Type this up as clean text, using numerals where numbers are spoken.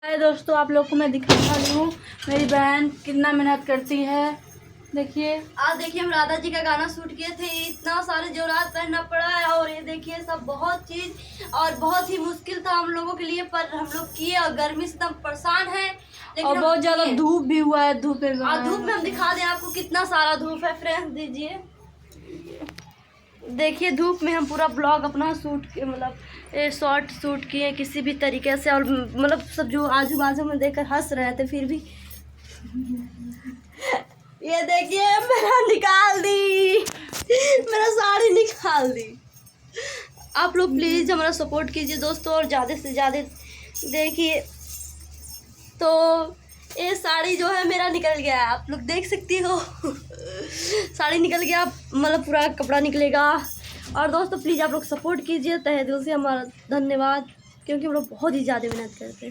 हाय दोस्तों, आप लोग को मैं दिखाने वाली हूँ मेरी बहन कितना मेहनत करती है। देखिए, आज देखिए हम राधा जी का गाना शूट किए थे। इतना सारे जोरात पहनना पड़ा है और ये देखिए सब बहुत चीज और बहुत ही मुश्किल था हम लोगों के लिए, पर हम लोग किए और गर्मी से एकदम परेशान है। लेकिन और बहुत ज्यादा धूप भी हुआ है। धूप में हम दिखा दें आपको कितना सारा धूप है। फ्रेंड्स दीजिए, देखिए धूप में हम पूरा ब्लॉग अपना शूट मतलब शॉर्ट शूट किए किसी भी तरीके से, और मतलब सब जो आजू बाजू में देखकर हंस रहे थे फिर भी। ये देखिए मेरा निकाल दी, मेरा साड़ी निकाल दी। आप लोग प्लीज़ हमारा सपोर्ट कीजिए दोस्तों, और ज़्यादा से ज़्यादा देखिए। तो ये साड़ी जो है मेरा निकल गया है, आप लोग देख सकती हो। साड़ी निकल गया, मतलब पूरा कपड़ा निकलेगा। और दोस्तों प्लीज़ आप लोग सपोर्ट कीजिए, तहे दिल से हमारा धन्यवाद, क्योंकि हम लोग बहुत ही ज़्यादा मेहनत करते हैं।